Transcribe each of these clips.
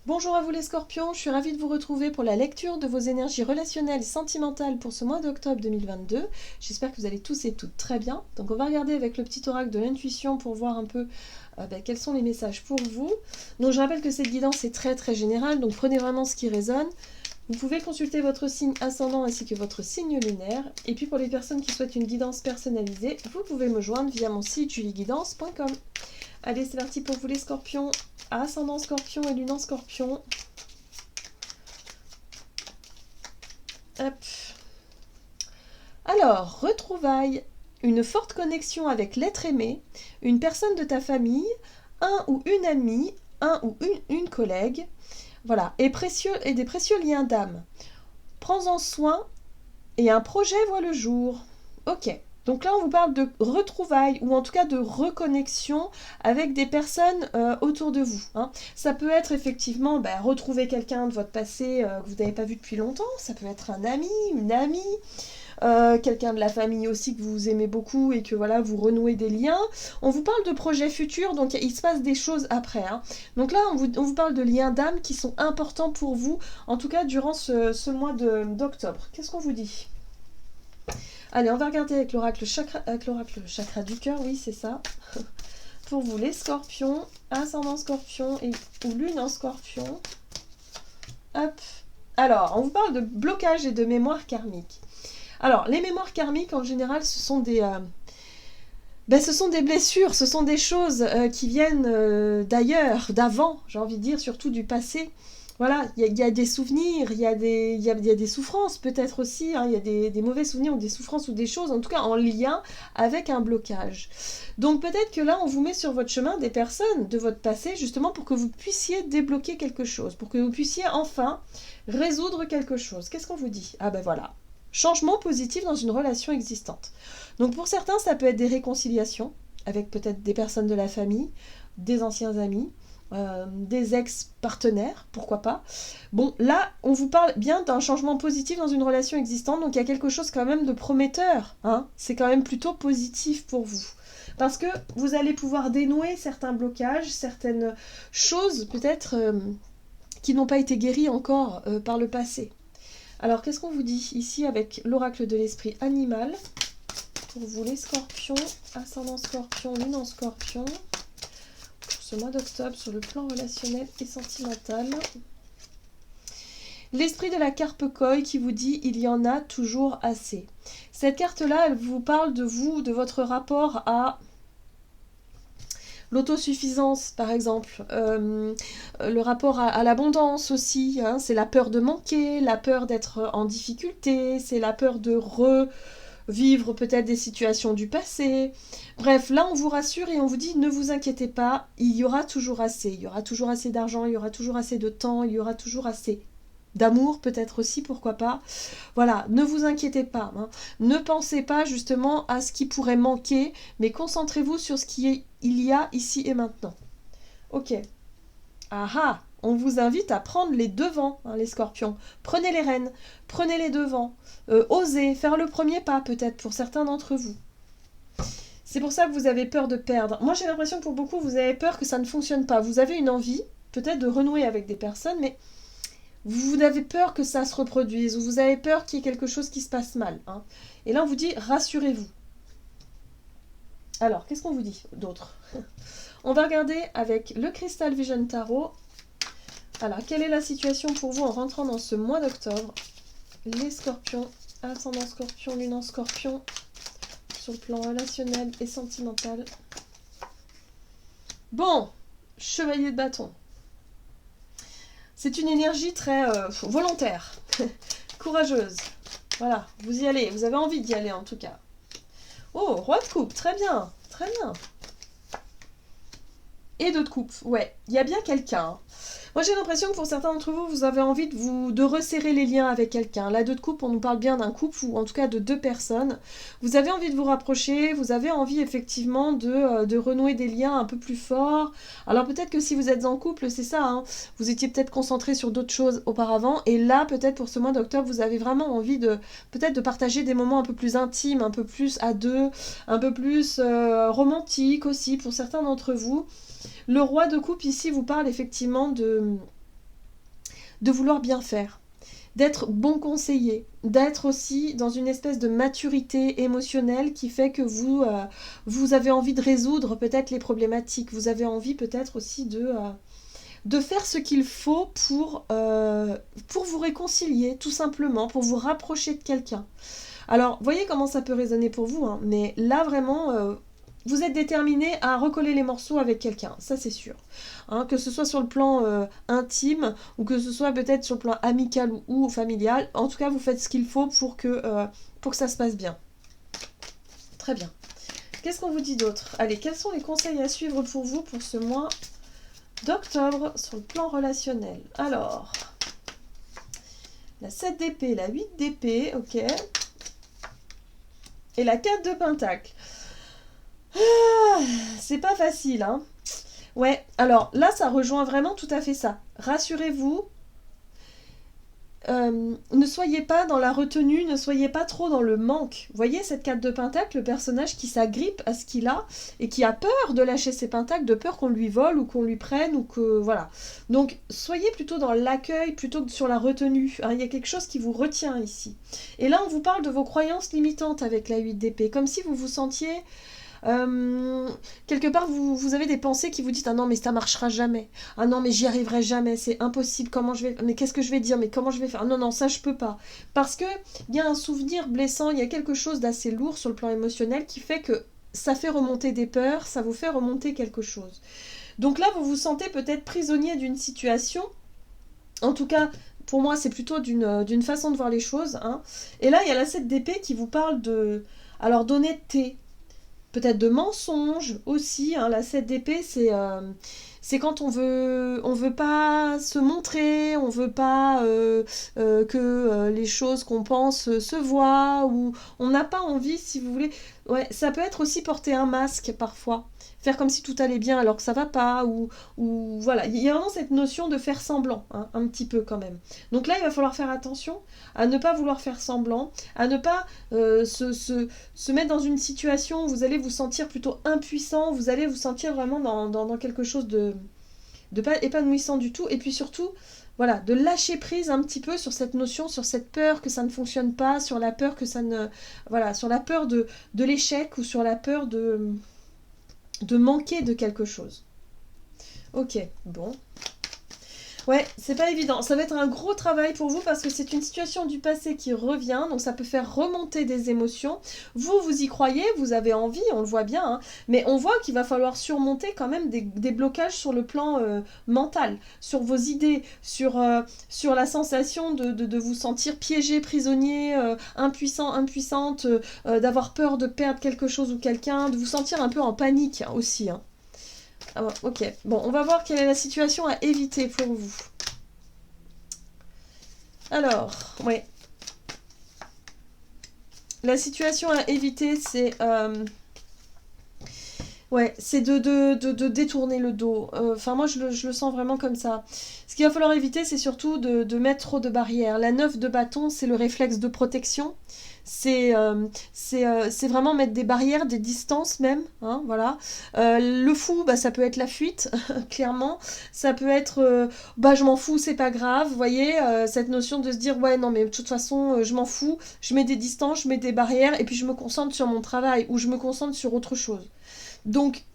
Bonjour à vous les scorpions, je suis ravie de vous retrouver pour la lecture de vos énergies relationnelles et sentimentales pour ce mois d'octobre 2022. J'espère que vous allez tous et toutes très bien. Donc on va regarder avec le petit oracle de l'intuition pour voir un peu quels sont les messages pour vous. Donc je rappelle que cette guidance est très générale, donc prenez vraiment ce qui résonne. Vous pouvez consulter votre signe ascendant ainsi que votre signe lunaire. Et puis pour les personnes qui souhaitent une guidance personnalisée, vous pouvez me joindre via mon site julieguidance.com. Allez, c'est parti pour vous les scorpions, ascendant scorpion et lune en scorpion. Hop. Alors, retrouvailles, une forte connexion avec l'être aimé, une personne de ta famille, un ou une amie, un ou une collègue, voilà, et des précieux liens d'âme. Prends-en soin et un projet voit le jour. Ok. Donc là, on vous parle de retrouvailles ou en tout cas de reconnexion avec des personnes autour de vous. Hein. Ça peut être effectivement retrouver quelqu'un de votre passé que vous n'avez pas vu depuis longtemps. Ça peut être un ami, une amie, quelqu'un de la famille aussi que vous aimez beaucoup et que voilà, vous renouez des liens. On vous parle de projets futurs, donc il se passe des choses après. Hein. Donc là, on vous parle de liens d'âme qui sont importants pour vous, en tout cas durant ce mois d'octobre. Qu'est-ce qu'on vous dit ? Allez, on va regarder avec l'oracle chakra du cœur, oui, c'est ça. Pour vous, les scorpions, ascendant scorpion ou lune en scorpion. Hop. Alors, on vous parle de blocage et de mémoire karmique. Alors, les mémoires karmiques, en général, ce sont des blessures, ce sont des choses qui viennent d'ailleurs, d'avant, j'ai envie de dire, surtout du passé. Voilà, il y a des souvenirs, il y a des souffrances peut-être aussi, hein, il y a des mauvais souvenirs ou des souffrances ou des choses, en tout cas en lien avec un blocage. Donc peut-être que là, on vous met sur votre chemin des personnes de votre passé, justement pour que vous puissiez débloquer quelque chose, pour que vous puissiez enfin résoudre quelque chose. Qu'est-ce qu'on vous dit ? Ah ben voilà, changement positif dans une relation existante. Donc pour certains, ça peut être des réconciliations avec peut-être des personnes de la famille, des anciens amis, des ex-partenaires, pourquoi pas. Bon, là, on vous parle bien d'un changement positif dans une relation existante, donc il y a quelque chose quand même de prometteur. Hein, c'est quand même plutôt positif pour vous. Parce que vous allez pouvoir dénouer certains blocages, certaines choses peut-être qui n'ont pas été guéries encore par le passé. Alors, qu'est-ce qu'on vous dit ici avec l'oracle de l'esprit animal ? Pour vous les scorpions, ascendant scorpion, lune en scorpion, pour ce mois d'octobre sur le plan relationnel et sentimental. L'esprit de la carpe koi qui vous dit il y en a toujours assez. Cette carte-là, elle vous parle de vous, de votre rapport à l'autosuffisance, par exemple, le rapport à l'abondance aussi, hein, c'est la peur de manquer, la peur d'être en difficulté, c'est la peur de vivre peut-être des situations du passé. Bref, là on vous rassure et on vous dit ne vous inquiétez pas, il y aura toujours assez. Il y aura toujours assez d'argent, il y aura toujours assez de temps, il y aura toujours assez d'amour peut-être aussi, pourquoi pas. Voilà, ne vous inquiétez pas. Hein. Ne pensez pas justement à ce qui pourrait manquer, mais concentrez-vous sur ce qu'il y a ici et maintenant. Ok. Ah, on vous invite à prendre les devants, hein, les scorpions. Prenez les rênes, prenez les devants. Osez faire le premier pas, peut-être, pour certains d'entre vous. C'est pour ça que vous avez peur de perdre. Moi, j'ai l'impression que pour beaucoup, vous avez peur que ça ne fonctionne pas. Vous avez une envie, peut-être, de renouer avec des personnes, mais vous avez peur que ça se reproduise, ou vous avez peur qu'il y ait quelque chose qui se passe mal. Hein. Et là, on vous dit, rassurez-vous. Alors, qu'est-ce qu'on vous dit d'autre ? On va regarder avec le Crystal Vision Tarot. Alors, quelle est la situation pour vous en rentrant dans ce mois d'octobre ? Les scorpions, ascendant scorpion, lune en scorpion, sur le plan relationnel et sentimental. Bon, chevalier de bâton. C'est une énergie très volontaire, courageuse. Voilà, vous y allez, vous avez envie d'y aller en tout cas. Oh, roi de coupe, très bien, très bien. Et deux de coupe, ouais, il y a bien quelqu'un. Hein. Moi j'ai l'impression que pour certains d'entre vous, vous avez envie de resserrer les liens avec quelqu'un. La deux de coupe, on nous parle bien d'un couple ou en tout cas de deux personnes. Vous avez envie de vous rapprocher, vous avez envie effectivement de renouer des liens un peu plus forts. Alors peut-être que si vous êtes en couple, c'est ça, hein, vous étiez peut-être concentré sur d'autres choses auparavant et là peut-être pour ce mois d'octobre, vous avez vraiment envie peut-être de partager des moments un peu plus intimes, un peu plus à deux, un peu plus romantiques aussi pour certains d'entre vous. Le roi de coupe ici vous parle effectivement de vouloir bien faire, d'être bon conseiller, d'être aussi dans une espèce de maturité émotionnelle qui fait que vous avez envie de résoudre peut-être les problématiques, vous avez envie peut-être aussi de faire ce qu'il faut pour vous réconcilier, tout simplement, pour vous rapprocher de quelqu'un. Alors, voyez comment ça peut résonner pour vous, hein, mais là, vraiment, vous êtes déterminé à recoller les morceaux avec quelqu'un, ça c'est sûr. Hein, que ce soit sur le plan intime, ou que ce soit peut-être sur le plan amical ou familial, en tout cas, vous faites ce qu'il faut pour que ça se passe bien. Très bien. Qu'est-ce qu'on vous dit d'autre? Allez, quels sont les conseils à suivre pour vous pour ce mois d'octobre sur le plan relationnel? Alors, la 7 d'épée, la 8 d'épée, ok. Et la 4 de pentacle. Ah, c'est pas facile, hein. Ouais, alors là, ça rejoint vraiment tout à fait ça. Rassurez-vous, ne soyez pas dans la retenue, ne soyez pas trop dans le manque. Vous voyez cette 4 de pentacle, le personnage qui s'agrippe à ce qu'il a et qui a peur de lâcher ses pentacles, de peur qu'on lui vole ou qu'on lui prenne ou que... Voilà. Donc, soyez plutôt dans l'accueil plutôt que sur la retenue. Hein, il y a quelque chose qui vous retient ici. Et là, on vous parle de vos croyances limitantes avec la 8 d'épée, comme si vous vous sentiez... quelque part vous avez des pensées qui vous disent ah non mais ça marchera jamais, ah non mais j'y arriverai jamais, c'est impossible, comment je vais, mais qu'est-ce que je vais dire, mais comment je vais faire, ah, non non ça je peux pas, parce que il y a un souvenir blessant, il y a quelque chose d'assez lourd sur le plan émotionnel qui fait que ça fait remonter des peurs, ça vous fait remonter quelque chose. Donc là vous vous sentez peut-être prisonnier d'une situation, en tout cas pour moi c'est plutôt d'une façon de voir les choses, hein. Et là il y a la 7 d'épée qui vous parle d'honnêteté, peut-être de mensonges aussi, hein. La 7 d'épée, c'est quand on veut pas se montrer, on veut pas que les choses qu'on pense se voient, ou on n'a pas envie, si vous voulez. Ouais, ça peut être aussi porter un masque parfois, faire comme si tout allait bien alors que ça va pas, ou voilà. Il y a vraiment cette notion de faire semblant, hein, un petit peu quand même. Donc là, il va falloir faire attention à ne pas vouloir faire semblant, à ne pas se mettre dans une situation où vous allez vous sentir plutôt impuissant, vous allez vous sentir vraiment dans quelque chose de pas épanouissant du tout, et puis surtout, voilà, de lâcher prise un petit peu sur cette notion, sur cette peur que ça ne fonctionne pas, sur la peur que ça ne... Voilà, sur la peur de l'échec, ou sur la peur de manquer de quelque chose. Ok, bon. Ouais, c'est pas évident. Ça va être un gros travail pour vous parce que c'est une situation du passé qui revient, donc ça peut faire remonter des émotions. Vous y croyez, vous avez envie, on le voit bien, hein, mais on voit qu'il va falloir surmonter quand même des blocages sur le plan mental, sur vos idées, sur la sensation de vous sentir piégé, prisonnier, impuissant, impuissante, d'avoir peur de perdre quelque chose ou quelqu'un, de vous sentir un peu en panique, hein, aussi, hein. Ah, ok, bon, on va voir quelle est la situation à éviter pour vous. Alors, ouais. La situation à éviter, c'est... ouais, c'est de détourner le dos. Enfin, moi, je le sens vraiment comme ça. Ce qu'il va falloir éviter, c'est surtout de mettre trop de barrières. La 9 de bâton, c'est le réflexe de protection. C'est vraiment mettre des barrières, des distances même, hein, voilà. Le fou, bah, ça peut être la fuite, clairement. Ça peut être, bah je m'en fous, c'est pas grave, vous voyez, cette notion de se dire, ouais, non, mais de toute façon, je m'en fous, je mets des distances, je mets des barrières, et puis je me concentre sur mon travail, ou je me concentre sur autre chose. Donc,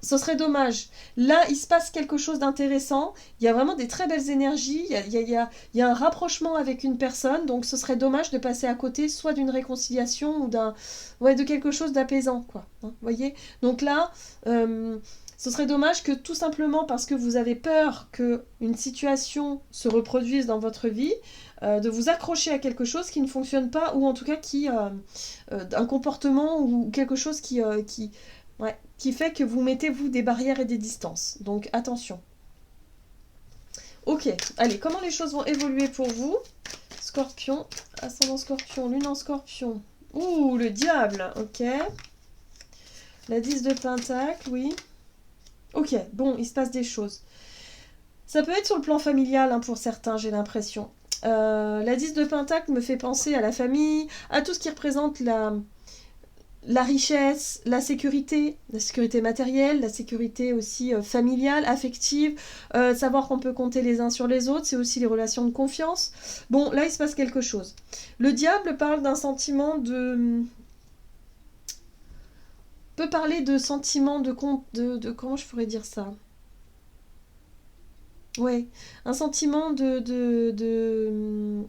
ce serait dommage. Là, il se passe quelque chose d'intéressant. Il y a vraiment des très belles énergies. Il y a un rapprochement avec une personne. Donc, ce serait dommage de passer à côté soit d'une réconciliation ou de quelque chose d'apaisant, quoi. Hein, voyez ? Donc là, ce serait dommage que tout simplement parce que vous avez peur qu'une situation se reproduise dans votre vie, de vous accrocher à quelque chose qui ne fonctionne pas, ou en tout cas un comportement ou quelque chose qui fait que vous mettez, vous, des barrières et des distances. Donc, attention. Ok, allez, comment les choses vont évoluer pour vous ? Scorpion, ascendant Scorpion, lune en Scorpion. Ouh, le diable, ok. La 10 de Pentacle, oui. Ok, bon, il se passe des choses. Ça peut être sur le plan familial, hein, pour certains, j'ai l'impression. La 10 de Pentacle me fait penser à la famille, à tout ce qui représente la richesse, la sécurité matérielle, la sécurité aussi familiale, affective, savoir qu'on peut compter les uns sur les autres, c'est aussi les relations de confiance. Bon, là, il se passe quelque chose. Le diable parle d'un sentiment de... peut parler de sentiment de comment je pourrais dire ça? Ouais, un sentiment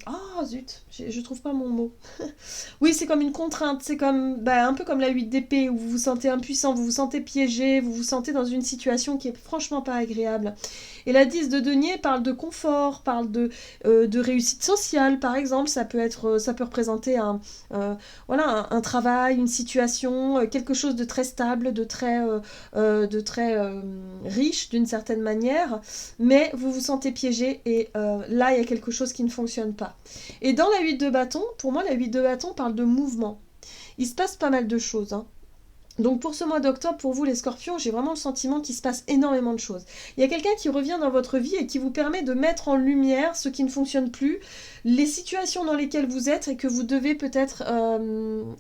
Ah, zut, je trouve pas mon mot. Oui, c'est comme une contrainte, c'est comme bah, un peu comme la 8 d'épée où vous vous sentez impuissant, vous vous sentez piégé, vous vous sentez dans une situation qui est franchement pas agréable. Et la 10 de denier parle de confort, parle de réussite sociale, par exemple. Ça peut représenter voilà, un travail, une situation, quelque chose de très stable, de très riche d'une certaine manière, mais vous vous sentez piégé et là, il y a quelque chose qui ne fonctionne pas. Et dans la 8 de bâton, pour moi, la 8 de bâton parle de mouvement. Il se passe pas mal de choses, hein. Donc pour ce mois d'octobre, pour vous les scorpions, j'ai vraiment le sentiment qu'il se passe énormément de choses. Il y a quelqu'un qui revient dans votre vie et qui vous permet de mettre en lumière ce qui ne fonctionne plus, les situations dans lesquelles vous êtes et que vous devez peut-être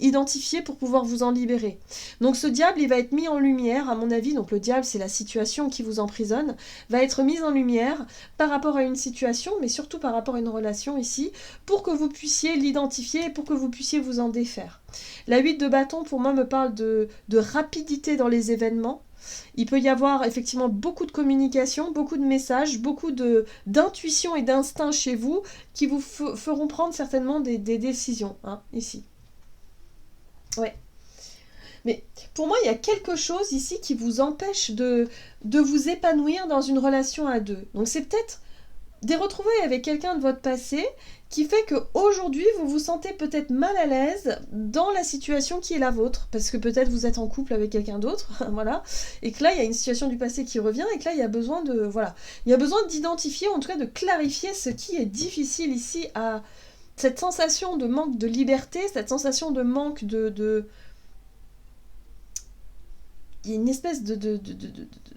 identifier pour pouvoir vous en libérer. Donc ce diable, il va être mis en lumière, à mon avis, donc le diable c'est la situation qui vous emprisonne, va être mise en lumière par rapport à une situation, mais surtout par rapport à une relation ici, pour que vous puissiez l'identifier et pour que vous puissiez vous en défaire. La 8 de bâton, pour moi, me parle de rapidité dans les événements. Il peut y avoir effectivement beaucoup de communication, beaucoup de messages, beaucoup d'intuition et d'instinct chez vous qui vous feront prendre certainement des décisions, hein, ici. Ouais. Mais pour moi, il y a quelque chose ici qui vous empêche de vous épanouir dans une relation à deux. Donc c'est peut-être des retrouvailles avec quelqu'un de votre passé qui fait qu'aujourd'hui, vous vous sentez peut-être mal à l'aise dans la situation qui est la vôtre, parce que peut-être vous êtes en couple avec quelqu'un d'autre, voilà, et que là, il y a une situation du passé qui revient, et que là, il y a besoin de, voilà, il y a besoin d'identifier, en tout cas de clarifier ce qui est difficile ici à cette sensation de manque de liberté, cette sensation de manque il y a une espèce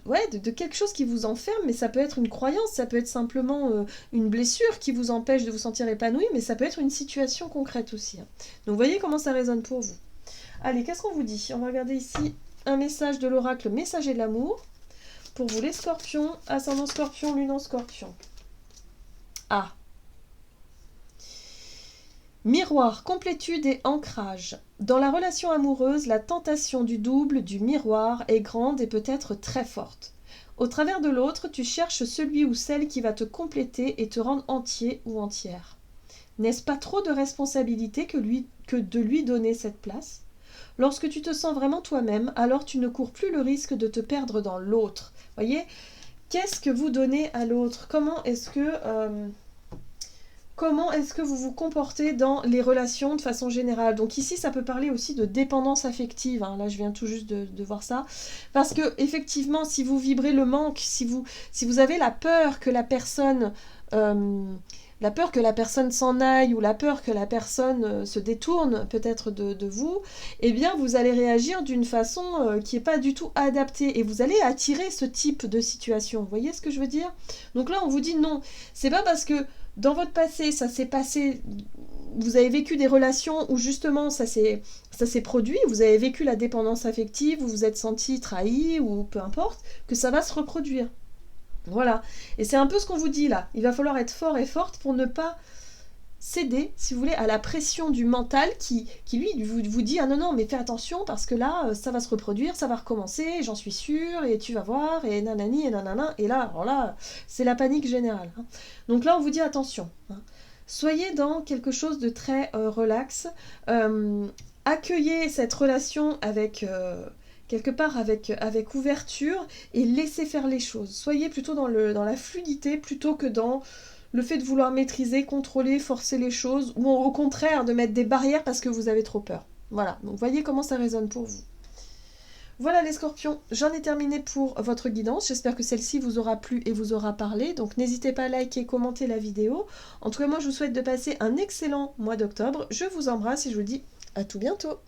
ouais, de quelque chose qui vous enferme, mais ça peut être une croyance, ça peut être simplement une blessure qui vous empêche de vous sentir épanoui, mais ça peut être une situation concrète aussi, hein. Donc vous voyez comment ça résonne pour vous. Allez, qu'est-ce qu'on vous dit? On va regarder ici un message de l'oracle messager de l'amour. Pour vous les scorpions, ascendant scorpion, lune en scorpion. Ah. Miroir, complétude et ancrage. Dans la relation amoureuse, la tentation du double, du miroir, est grande et peut être très forte. Au travers de l'autre, tu cherches celui ou celle qui va te compléter et te rendre entier ou entière. N'est-ce pas trop de responsabilité que de lui donner cette place? Lorsque tu te sens vraiment toi-même, alors tu ne cours plus le risque de te perdre dans l'autre. Voyez, qu'est-ce que vous donnez à l'autre? Comment est-ce que vous vous comportez dans les relations de façon générale? Donc ici, ça peut parler aussi de dépendance affective, hein. Là, je viens tout juste de voir ça. Parce que effectivement, si vous vibrez le manque, si vous avez la peur que la personne... s'en aille ou la peur que la personne se détourne peut-être de vous, eh bien vous allez réagir d'une façon qui n'est pas du tout adaptée et vous allez attirer ce type de situation. Vous voyez ce que je veux dire? Donc là, on vous dit non. C'est pas parce que dans votre passé, ça s'est passé, vous avez vécu des relations où justement ça s'est produit, vous avez vécu la dépendance affective, vous vous êtes senti trahi ou peu importe, que ça va se reproduire. Voilà. Et c'est un peu ce qu'on vous dit là. Il va falloir être fort et forte pour ne pas céder, si vous voulez, à la pression du mental qui lui, vous dit « Ah non, non, mais fais attention parce que là, ça va se reproduire, ça va recommencer, j'en suis sûre, et tu vas voir, et nanani, et nanana. » Et là, alors là, c'est la panique générale, hein. Donc là, on vous dit « Attention, hein. » Soyez dans quelque chose de très relax. Accueillez cette relation avec... quelque part avec ouverture et laissez faire les choses. Soyez plutôt dans la fluidité plutôt que dans le fait de vouloir maîtriser, contrôler, forcer les choses ou au contraire de mettre des barrières parce que vous avez trop peur. Voilà, donc voyez comment ça résonne pour vous. Voilà les scorpions, j'en ai terminé pour votre guidance. J'espère que celle-ci vous aura plu et vous aura parlé. Donc n'hésitez pas à liker, commenter la vidéo. En tout cas, moi je vous souhaite de passer un excellent mois d'octobre. Je vous embrasse et je vous dis à tout bientôt.